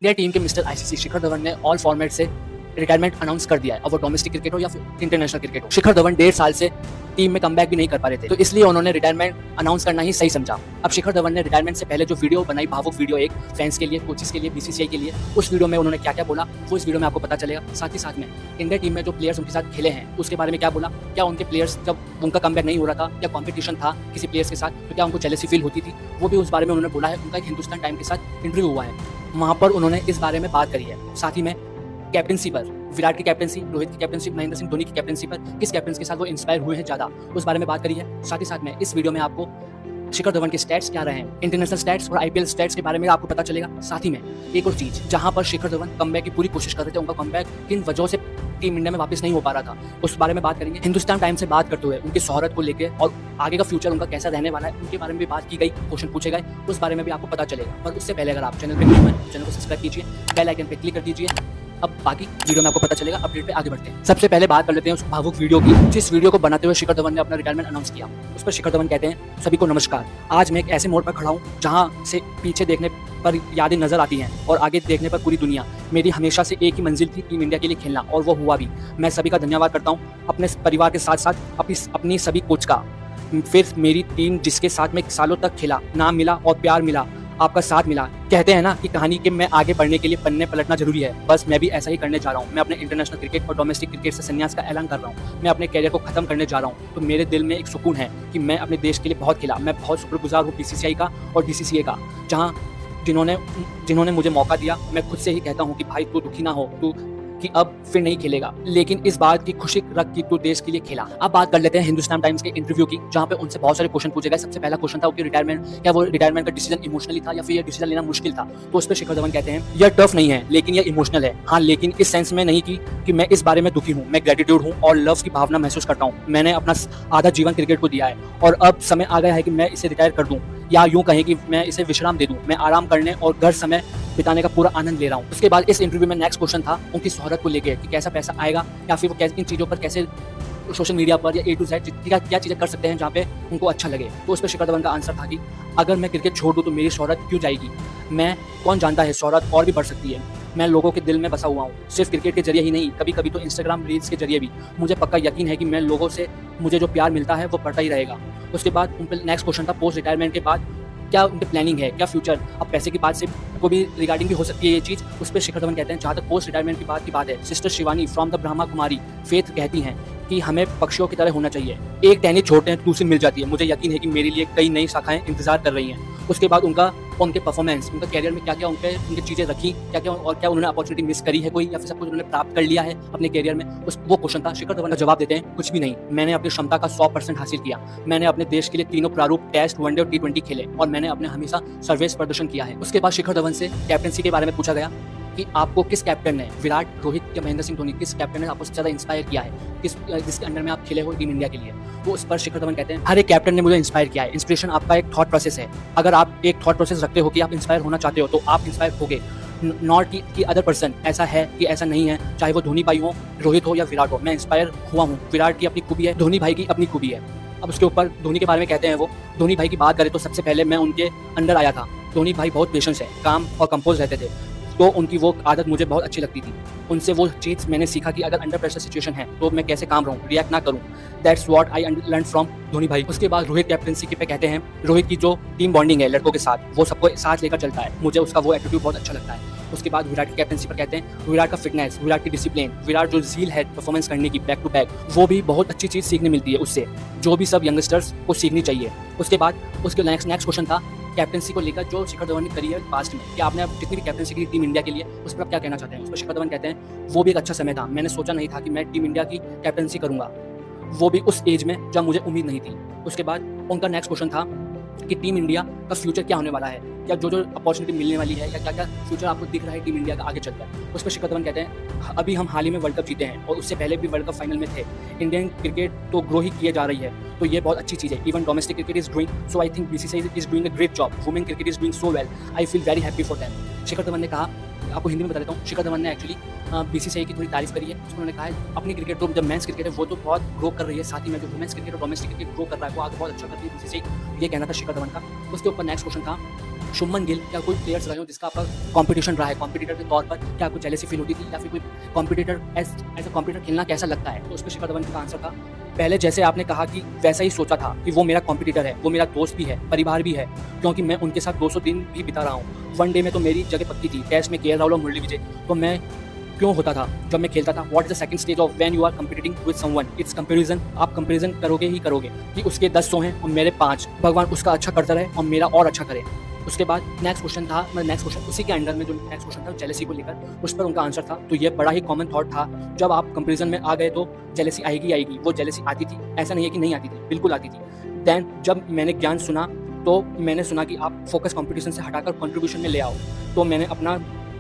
India team के mister ICC शिखर धवन ने all format से रिटायरमेंट अनाउंस कर दिया है, और वो डोमेस्टिक क्रिकेट हो या फिर इंटरनेशनल क्रिकेट हो। शिखर धवन 1.5 साल से टीम में कमबैक भी नहीं कर पा रहे थे, तो इसलिए उन्होंने रिटायरमेंट अनाउंस करना ही सही समझा। अब शिखर धवन ने रिटायरमेंट से पहले जो वीडियो बनाई, भावुक वीडियो, एक फैंस के लिए, कोचेस के लिए, बीसीसीआई के लिए, उस वीडियो में उन्होंने क्या क्या बोला वो इस वीडियो में आपको पता चलेगा। साथ ही साथ में इंडिया टीम में जो प्लेयर्स उनके साथ खेले हैं उसके बारे में क्या बोला, क्या उनके प्लेयर्स जब उनका कमबैक नहीं हो रहा था या कॉम्पिटिशन था किसी प्लेयर्स के साथ तो क्या उनको जेलसी फील होती थी, वो भी उस बारे में उन्होंने बोला है। उनका एक हिंदुस्तान टाइम के साथ इंटरव्यू हुआ है, वहाँ पर उन्होंने इस बारे में बात करी है। साथ ही में कैप्टनसी पर, विराट की कैप्टनसी, रोहित की कैप्टनसी, महेंद्र सिंह धोनी की कैप्टनसी पर किस कैप्टन के साथ वो इंस्पायर हुए हैं ज़्यादा, उस बारे में बात करी है। साथ ही साथ में इस वीडियो में आपको शिखर धवन के स्टैट्स क्या रहे हैं, इंटरनेशनल स्टैट्स और आईपीएल स्टैट्स के बारे में आपको पता चलेगा। साथ ही में एक और चीज़, जहां पर शिखर धवन कमबैक की पूरी कोशिश कर रहे थे, उनका कमबैक किन वजहों से टीम इंडिया में वापस नहीं हो पा रहा था, उस बारे में बात करेंगे। हिंदुस्तान टाइम से बात करते हुए उनकी शोहरत को लेकर और आगे का फ्यूचर उनका कैसा रहने वाला है, उनके बारे में भी बात की गई, क्वेश्चन पूछे गए, उस बारे में भी आपको पता चलेगा। पर उससे पहले अगर आप चैनल पर न्यू हैं, चैनल को सब्सक्राइब कीजिए, बेल आइकन पर क्लिक कर दीजिए। अब बाकी वीडियो में आपको पता चलेगा, अपडेट पे आगे बढ़ते हैं। सबसे पहले बात कर लेते हैं उस भावुक वीडियो की, जिस वीडियो को बनाते हुए शिखर धवन ने अपना रिटायरमेंट अनाउंस किया। उस पर शिखर धवन कहते हैं, सभी को नमस्कार, आज मैं एक ऐसे मोड़ पर खड़ा हूँ जहाँ से पीछे देखने पर यादें नजर आती हैं और आगे देखने पर पूरी दुनिया। मेरी हमेशा से एक ही मंजिल थी, टीम इंडिया के लिए खेलना, और वो हुआ भी। मैं सभी का धन्यवाद करता हूँ, अपने परिवार के साथ साथ अपनी सभी कोच का। फिर मेरी टीम जिसके साथ मैं सालों तक खेला, नाम मिला और प्यार मिला, आपका साथ मिला। कहते हैं ना कि कहानी के में आगे बढ़ने के लिए पन्ने पलटना जरूरी है, बस मैं भी ऐसा ही करने जा रहा हूँ। मैं अपने इंटरनेशनल क्रिकेट और डोमेस्टिक क्रिकेट से संन्यास का ऐलान कर रहा हूँ। मैं अपने कैरियर को खत्म करने जा रहा हूँ, तो मेरे दिल में एक सुकून है कि मैं अपने देश के लिए बहुत खेला। मैं बहुत शुक्रगुजार हूँ बीसीसीआई का और बीसीसीए का, जिन्होंने मुझे मौका दिया। मैं खुद से ही कहता हूँ कि भाई तू दुखी ना हो, तू कि अब फिर नहीं खेलेगा, लेकिन इस बात की खुशी रख कि तू देश के लिए खेला। अब बात कर लेते हैं हिंदुस्तान टाइम्स के इंटरव्यू की, जहां पे उनसे बहुत सारे क्वेश्चन पूछे गए। सबसे पहला क्वेश्चन था उनकी रिटायरमेंट, क्या वो रिटायरमेंट का डिसीजन इमोशनली था या फिर ये डिसीजन लेना मुश्किल था। तो उस पर शिखर धवन कहते हैं, यह टफ नहीं है लेकिन यह इमोशनल है। हाँ, लेकिन इस सेंस में नहीं कि मैं इस बारे में दुखी हूँ। मैं ग्रेटिट्यूड हूँ और लव की भावना महसूस करता हूँ। मैंने अपना आधा जीवन क्रिकेट को दिया है और अब समय आ गया है कि मैं इसे रिटायर कर दूँ, या यूं कहें कि मैं इसे विश्राम दे दूं। मैं आराम करने और घर समय बिताने का पूरा आनंद ले रहा हूं। उसके बाद इस इंटरव्यू में नेक्स्ट क्वेश्चन था उनकी शोहरत को लेकर कि कैसा पैसा आएगा, या फिर वो कैसे इन चीज़ों पर, कैसे सोशल मीडिया पर या A to Z क्या चीज़ें कर सकते हैं जहाँ पे उनको अच्छा लगे। तो उस पर शिखर धवन का आंसर था कि अगर मैं क्रिकेट छोड़ दूँ तो मेरी शोहरत क्यों जाएगी, मैं कौन जानता है, शोहरत और भी बढ़ सकती है। मैं लोगों के दिल में बसा हुआ हूँ, सिर्फ क्रिकेट के जरिए ही नहीं, कभी कभी तो इंस्टाग्राम रील्स के जरिए भी। मुझे पक्का यकीन है कि मैं लोगों से मुझे जो प्यार मिलता है वो बढ़ता ही रहेगा। उसके बाद उन पर नेक्स्ट क्वेश्चन था पोस्ट रिटायरमेंट के बाद क्या उनकी प्लानिंग है, क्या फ्यूचर। अब पैसे की बात से को भी रिगार्डिंग भी हो सकती है ये चीज़। उस पर शिखर धवन कहते हैं, जहाँ तक पोस्ट रिटायरमेंट की बात है, sister Shivani from the Brahma Kumari faith कहती हैं कि हमें पक्षियों की तरह होना चाहिए, एक टहनी छोड़ते हैं दूसरी मिल जाती है। मुझे यकीन है कि मेरे लिए कई नई शाखाएं इंतजार कर रही हैं। उसके बाद उनके परफॉर्मेंस, उनका कैरियर में क्या क्या उनके चीज़ें रखी, क्या क्या और क्या उन्होंने अपॉर्चुनिटी मिस करी है कोई, या फिर सब कुछ उन्होंने प्राप्त कर लिया है अपने कैरियर में, वो क्वेश्चन था। शिखर धवन का जवाब देते हैं, कुछ भी नहीं, मैंने अपनी क्षमता का 100% हासिल किया। मैंने अपने देश के लिए तीनों प्रारूप टेस्ट, वनडे और T20 खेले और मैंने अपने हमेशा सर्वश्रेष्ठ प्रदर्शन किया है। उसके बाद शिखर धवन से कैप्टनसी के बारे में पूछा गया कि आपको किस कैप्टन ने, विराट, रोहित या महेंद्र सिंह धोनी, किस कैप्टन ने आपको सबसे ज़्यादा इंस्पायर किया है, जिसके अंडर में आप खेले हो टीम इंडिया के लिए। तो उस पर शिखर धवन कहते हैं, हर एक कैप्टन ने मुझे इंस्पायर किया है। इंस्पिरेशन आपका एक थॉट प्रोसेस है। अगर आप एक थॉट प्रोसेस रखते हो कि आप इंस्पायर होना चाहते हो तो आप इंस्पायर होगे, नॉट कि अदर पर्सन ऐसा है कि ऐसा नहीं है, चाहे वो धोनी भाई हो, रोहित हो या विराट हो। मैं इंस्पायर हुआ हूँ, विराट की अपनी खूबी है, धोनी भाई की अपनी खूबी है। अब उसके ऊपर धोनी के बारे में कहते हैं, वो धोनी भाई की बात करें तो सबसे पहले मैं उनके अंडर आया था। धोनी भाई बहुत पेशेंस है, काम और कंपोज रहते थे, तो उनकी वो आदत मुझे बहुत अच्छी लगती थी। उनसे वो चीज़ मैंने सीखा कि अगर अंडर प्रेशर सिचुएशन है तो मैं कैसे काम रहूँ, रिएक्ट ना करूँ। That's what I learn from Dhoni भाई। उसके बाद रोहित कैप्टनसी पे कहते हैं, रोहित की जो टीम बॉन्डिंग है लड़कों के साथ, वो सबको साथ लेकर चलता है, मुझे उसका वो एटीट्यूड बहुत अच्छा लगता है। उसके बाद विराट की कैप्टनसी पर कहते हैं, विराट का फिटनेस, विराट की डिसिप्लिन, विराट जो झील है परफॉर्मेंस करने की बैक टू बैक, वो भी बहुत अच्छी चीज़ सीखने मिलती है उससे, जो भी सब यंगस्टर्स को सीखनी चाहिए। उसके बाद उसके नेक्स्ट क्वेश्चन था कैप्टनसी को लेकर, जो शिखर धवन ने करी है पास्ट में, कि आपने अब जितनी भी कैप्टनसी की टीम इंडिया के लिए, उस पर आप क्या कहना चाहते हैं। उस पर शिखर धवन कहते हैं, वो भी एक अच्छा समय था, मैंने सोचा नहीं था कि मैं टीम इंडिया की कैप्टनसी करूंगा, वो भी उस एज में जब मुझे उम्मीद नहीं थी। उसके बाद उनका नेक्स्ट क्वेश्चन था कि टीम इंडिया का फ्यूचर क्या होने वाला है, क्या जो अपॉर्चुनिटी मिलने वाली है, या क्या क्या फ्यूचर आपको दिख रहा है टीम इंडिया का आगे चलकर। उस पर शिखर धवन कहते हैं, अभी हम हाल ही में वर्ल्ड कप जीते हैं और उससे पहले भी वर्ल्ड कप फाइनल में थे। इंडियन क्रिकेट तो ग्रो ही किए जा रही है, तो ये बहुत अच्छी चीज़ है। Even domestic cricket is doing, so I think BCCI is doing a great job. Women cricket is doing so well, I feel very happy for them. Shikhar Dhawan ने कहा, आपको हिंदी में बता देता हूँ, शिखर धवन ने एक्चुअली बीसीसीआई की थोड़ी तारीफ करी है। उसमें उन्होंने कहा है अपनी क्रिकेट तो जब मेंस क्रिकेट है वो तो बहुत ग्रो कर रही है, साथ ही में जो वुमेन्स क्रिकेट और डोमेस्टिक क्रिकेट ग्रो कर रहा है वो आगे बहुत अच्छा करती है बीसीसीआई, ये कहना था शिखर धवन का। उसके ऊपर नेक्स्ट क्वेश्चन था शुभमन गिल, क्या कोई प्लेयर्स रहे हो जिसका आपका कॉम्पिटिशन रहा है, कॉम्पिटिटर के तौर पर क्या आपको जेलसी फील होती थी, या फिर कोई कॉम्पिटिटर एज अ कॉम्पिटिटर खेलना कैसा लगता है? तो उस पर शिखर धवन का आंसर था, पहले जैसे आपने कहा कि वैसा ही सोचा था कि वो मेरा कॉम्पिटिटर है, वो मेरा दोस्त भी है, परिवार भी है, क्योंकि मैं उनके साथ 200 दिन भी बिता रहा हूँ। वनडे में तो मेरी जगह पक्की थी, टेस्ट में केएल राहुल और मुरली विजय, तो मैं क्यों होता था जब मैं खेलता था। What is the second stage of when you are competing with someone? It's comparison. आप कंपैरिजन करोगे ही करोगे कि उसके 10 100 हैं और मेरे 5। भगवान उसका अच्छा करता रहे और मेरा और अच्छा करे। उसके बाद नेक्स्ट क्वेश्चन था, मैं नेक्स्ट क्वेश्चन उसी के अंडर में जो नेक्स्ट क्वेश्चन था जेलसी को लेकर, उस पर उनका आंसर था। तो ये बड़ा ही कॉमन थॉट था, जब आप कंपैरिजन में आ गए तो जेलसी आएगी। वो जेलसी आती थी, ऐसा नहीं है कि नहीं आती थी, बिल्कुल आती थी। देन जब मैंने ज्ञान सुना तो मैंने सुना कि आप फोकस कंपटीशन से हटाकर कंट्रीब्यूशन में ले आओ, तो मैंने अपना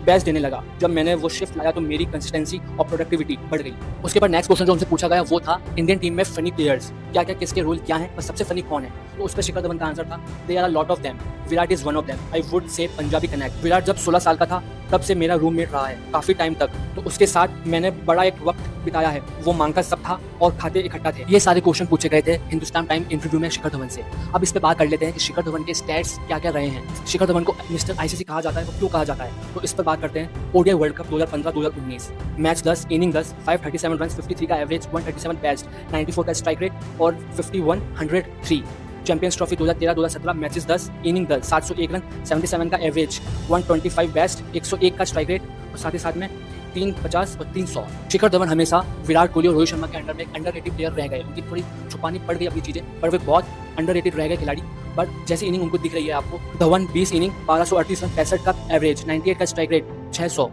बेस्ट देने लगा। जब मैंने वो शिफ्ट लाया तो मेरी कंसिस्टेंसी और प्रोडक्टिविटी बढ़ गई। उसके बाद नेक्स्ट क्वेश्चन जो उनसे पूछा गया वो था इंडियन टीम में फनी प्लेयर्स क्या क्या, किसके रोल क्या है और सबसे फनी कौन है? तो उस पर शिखर धवन का आंसर था, they are a lot of them, Virat is one of them. I would say Punjabi connect. Virat जब 16 साल का था तब से मेरा रूममेट रहा है काफी टाइम तक, तो उसके साथ मैंने बड़ा एक वक्त बिताया है। वो मांगता सब था और खाते इकट्ठा थे। ये सारे क्वेश्चन पूछे गए थे हिंदुस्तान टाइम इंटरव्यू में शिखर धवन से। अब इस पे बात कर लेते हैं कि शिखर धवन के स्टैट्स क्या क्या रहे हैं। शिखर धवन को मिस्टर आईसीसी कहा जाता है, वो क्यों कहा जाता है? तो इस पर बात करते हैं। ODI world cup 2015-2019, match 10, inning 10, 537 run, 53 का एवरेज, 137 बेस्ट, 94 का स्ट्राइक रेट और 5103। Champions trophy 2013-2017, matches 10, inning 10, 701 run, 77 का एवरेज, 125 बेस्ट, 101 का स्ट्राइक रेट और साथ ही साथ में 350 और 300। शिखर धवन हमेशा विराट कोहली और रोहित शर्मा के अंडर में एक अंडररेटेड प्लेयर रह गए। उनकी थोड़ी छुपानी पड़ गई अपनी चीज़ें, पर वे बहुत अंडररेटेड रह गए खिलाड़ी। बट जैसी इनिंग उनको दिख रही है आपको, धवन 20 इनिंग, 1238 रन, 65 का एवरेज, 98 का स्ट्राइक रेट, 600।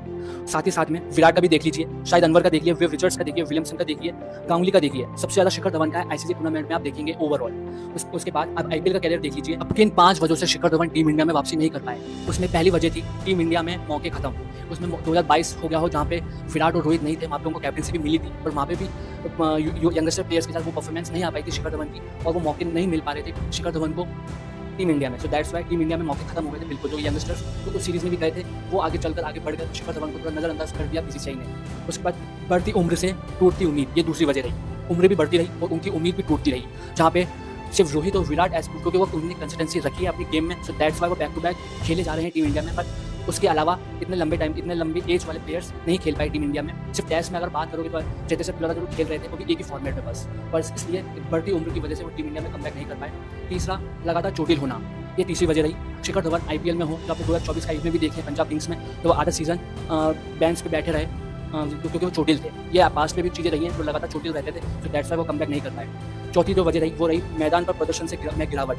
साथ ही साथ में विराट का भी देख लीजिए, शायद अनवर का देखिए, विव रिचर्ड्स का देखिए, विलियमसन का देखिए, गांगुली का देखिए। सबसे ज्यादा शिखर धवन का है आईसीसी टूर्नामेंट में आप देखेंगे ओवरऑल। उसके बाद आप आईपीएल का कैरियर देख लीजिए। अब किन 5 वजहों से शिखर धवन टीम इंडिया में वापसी नहीं कर पाए? उसमें पहली वजह थी टीम इंडिया में मौके खत्म। उसमें 2022 हो गया हो जहाँ पे विराट और रोहित नहीं थे, वहाँ पे उनको कैप्टनसी भी मिली थी, पर वहाँ पे भी यंगस्टर प्लेयर्स के साथ वो परफॉर्मेंस नहीं आ पाई थी शिखर धवन की, और वो मौके नहीं मिल पा रहे थे शिखर धवन को टीम इंडिया में। So that's why team India में मौके खत्म हो गए थे बिल्कुल। जो यंगस्टर्स तो उस सीरीज में भी गए थे, वो आगे चलकर आगे बढ़ गए, तो शिखर धवन को पूरा नजरअंदाज कर दिया बीसीसीआई ने। उसके बाद बढ़ती उम्र से टूटती उम्मीद, ये दूसरी वजह रही। उम्र भी बढ़ती रही और उनकी उम्मीद भी टूटती रही, जहाँ पे सिर्फ रोहित और विराट क्योंकि वो उन्होंने कंसिस्टेंसी रखी है अपनी गेम में। सो दैट्स वाई वो बैक टू बैक खेले जा रहे हैं टीम इंडिया में। बट उसके अलावा इतने लंबी एज वाले प्लेयर्स नहीं खेल पाए टीम इंडिया में। सिर्फ टेस्ट में अगर बात करोगे तो चेतेश्वर पुजारा जरूर खेल रहे थे, वो भी एक ही फॉर्मेट में बस, पर इसलिए बढ़ती उम्र की वजह से वो टीम इंडिया में कमबैक नहीं कर पाए। तीसरा, लगातार चोटिल होना, ये तीसरी वजह रही। शिखर धवन आईपीएल में हो, जो आपने 2024 का में भी देखे पंजाब किंग्स में, तो वो आधा सीजन बेंच पे बैठे रहे क्योंकि वो चोटिल थे। ये पास में भी चीज़ें रही हैं, जो लगातार चोटिल रहते थे, तो दैट्स वाई वो कमबैक नहीं कर पाए। चौथी जो वजह रही वो रही मैदान पर प्रदर्शन से गिरावट।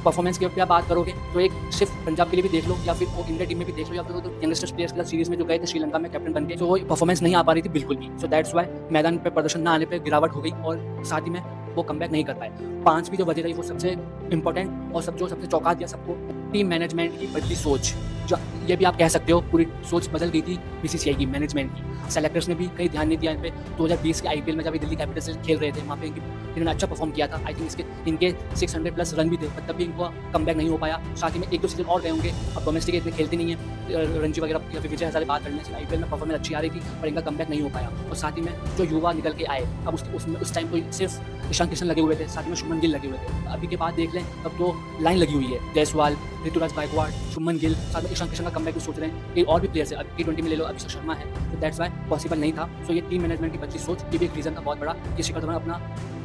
परफॉर्मेंस की क्या बात करोगे तो एक सिर्फ पंजाब के लिए भी देख लो, या फिर वो इंडिया टीम में भी देख लो, या फिर वो यंगस्टर्स प्लेयर्स के साथ सीरीज में जो गए थे श्रीलंका में कैप्टन बनके, तो वो परफॉर्मेंस नहीं आ पा रही थी बिल्कुल भी। सो दैट्स वाई मैदान पर प्रदर्शन ना आने पर गिरावट हो गई और साथ ही में वो कमबैक नहीं कर पाए। 5वीं जो वजह रही वो सबसे इंपॉर्टेंट और सबसे चौंका दिया सबको, टीम मैनेजमेंट की बदली सोच। जो ये भी आप कह सकते हो पूरी सोच बदल गई थी बीसीसीआई की मैनेजमेंट की। सेलेक्टर्स ने भी कहीं ध्यान नहीं दिया इन पे। 2020 के आईपीएल में जब दिल्ली कैपिटल्स से खेल रहे थे, वहाँ पे इन्होंने अच्छा परफॉर्म किया था। आई थिंक इनके 600+ रन भी थे, तब भी इनको कमबैक नहीं हो पाया। साथ ही में 1-2 सीजन और गए होंगे, अब डोमेस्टिक इतने खेलते नहीं है, रणजी वगैरह या फिर विजय हजारे बात करने से आईपीएल में परफॉर्मेंस अच्छी आ रही थी, पर इनका कमबैक नहीं हो पाया। और साथ ही में जो युवा निकल के आए, अब उस टाइम तो सिर्फ ईशान किशन लगे हुए थे, साथ ही में शुभमन गिल लगे हुए थे। अभी के बाद देख लें तब तो लाइन लगी हुई है, जायसवाल, ऋतुराज गायकवाड़, शुभमन गिल, साथ में ईशान किशन का कमबैक भी सोच रहे हैं। एक और भी प्लेयर्स है, अब T20 में ले लो, अभिषेक शर्मा है, तो दैट्स वाई पॉसिबल नहीं था। सो ये टीम मैनेजमेंट की बची सोच, ये भी एक रीजन था बहुत बड़ा कि शिखर धवन अपना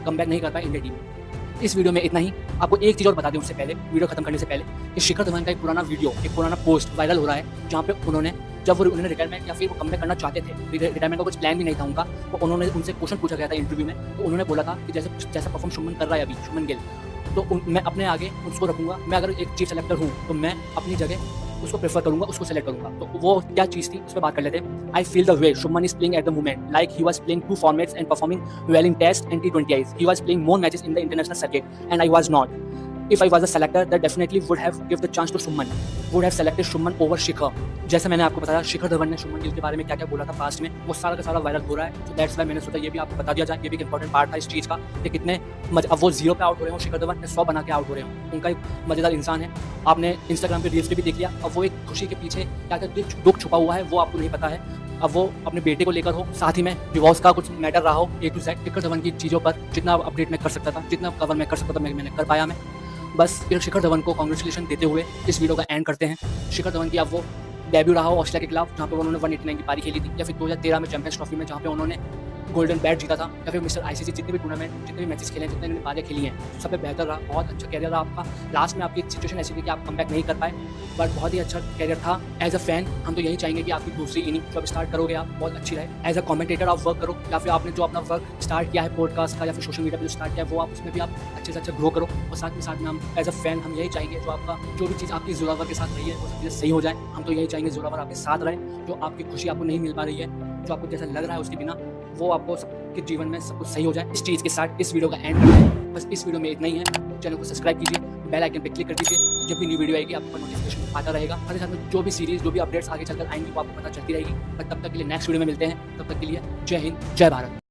कमबैक नहीं कर पाए इंडिया टीम में। इस वीडियो में इतना ही। आपको एक चीज़ और बता दें उससे पहले, वीडियो खत्म करने से पहले, कि शिखर धवन का एक पुराना पोस्ट वायरल हो रहा है, जहाँ पे उन्होंने उन्होंने रिटायरमेंट या फिर वो कमबैक करना चाहते थे, रिटायरमेंट का कुछ प्लान भी नहीं था उनका, तो उन्होंने उनसे क्वेश्चन पूछा गया था इंटरव्यू में, तो उन्होंने बोला था कि जैसा परफॉर्म शुभमन कर रहा है अभी, शुभमन गिल, तो मैं अपने आगे उसको रखूंगा। मैं अगर एक चीफ सेलेक्टर हूँ तो मैं अपनी जगह उसको प्रेफर करूंगा, उसको सेलेक्ट करूंगा। तो वो क्या चीज़ थी उस पर बात कर लेते हैं। I feel the way Shubman is playing at the moment like he was playing 2 formats and performing well in test and T20s. He was playing more matches in the international circuit and I was not. If I was a selector, that definitely would have give the chance to Shubman. Would have selected Shubman over Shikhar. जैसे मैंने आपको बताया शिखर धवन ने शुभमन गिल के बारे में क्या क्या बोला था पास्ट में, वो सारा का सारा वायरल हो रहा है। तो दैट्स वाई मैंने सोचा ये भी आपको बता दिया जाए। ये भी एक इंपॉर्टेंट पार्ट था इस चीज़ का कि कितने अब वो 0 पे आउट हो रहे हो, शिखर धवन ने 100 बना के आउट हो रहे हो। उनका एक मजेदार इंसान है, आपने इंस्टाग्राम पे रील्स पे भी देख लिया। अब वो एक खुशी के पीछे क्या क्या दुख छुपा हुआ है वो आपको नहीं पता है। अब वो अपने बेटे को लेकर हो, साथ ही में डिवोर्स का कुछ मैटर रहा हो, A to Z Shikhar Dhawan की चीज़ों पर जितना अपडेट मैं कर सकता था, जितना कवर मैं कर सकता था, मैंने कर पाया। मैं बस फिर शिखर धवन को कॉन्ग्रेचुलेशन देते हुए इस वीडियो का एंड करते हैं। शिखर धवन की अब वो डेब्यू रहा हो ऑस्ट्रेलिया के खिलाफ, जहाँ पे उन्होंने 189 की पारी खेली थी, या फिर 2013 में चैंपियंस ट्रॉफी में जहाँ पे उन्होंने गोल्डन बैट जीता था, या फिर मिस्टर आईसीसी जितने भी टूर्नामेंट, जितने भी मैचेस खेले, जितने पारियां खेली हैं, सब पे बेहतर रहा। बहुत अच्छा कैरियर रहा आपका। लास्ट में आपकी एक सिचुएशन ऐसी थी कि आप कमबैक नहीं कर पाए, बट बहुत ही अच्छा कैरियर था। एज अ फैन हम तो यही चाहेंगे कि आपकी दूसरी इनिंग जो अब स्टार्ट करोगे आप बहुत अच्छी रहे। एज अ कमेंटेटर आप वर्क करो, या फिर आपने जो अपना वर्क स्टार्ट किया है पॉडकास्ट का या फिर सोशल मीडिया पर जो स्टार्ट किया है, वो आप उसमें भी आप अच्छे से अच्छा ग्रो करो। और साथ में हम एज अ फैन हम यही चाहेंगे जो आपका जो भी चीज़ आपकी जोरावर के साथ रही है वो सब चीज़ें सही हो जाए। हम तो यही चाहेंगे जोरावर आपके साथ रहे। जो आपकी खुशी आपको नहीं मिल पा रही है, जो आपको जैसा लग रहा है उसके बिना, वो आपको सबके जीवन में सब कुछ सही हो जाए। इस चीज़ के साथ इस वीडियो का एंड करते हैं। बस इस वीडियो में इतना ही है। चैनल को सब्सक्राइब कीजिए, बेल आइकन पे क्लिक कर दीजिए। जब भी न्यू वीडियो आएगी आपको नोटिफिकेशन आता रहेगा। साथ ही साथ में जो भी सीरीज, जो भी अपडेट्स आगे चलकर आएंगी वो आपको पता चलती रहेगी। पर तब तक के लिए नेक्स्ट वीडियो में मिलते हैं। तब तक के लिए जय हिंद, जय भारत।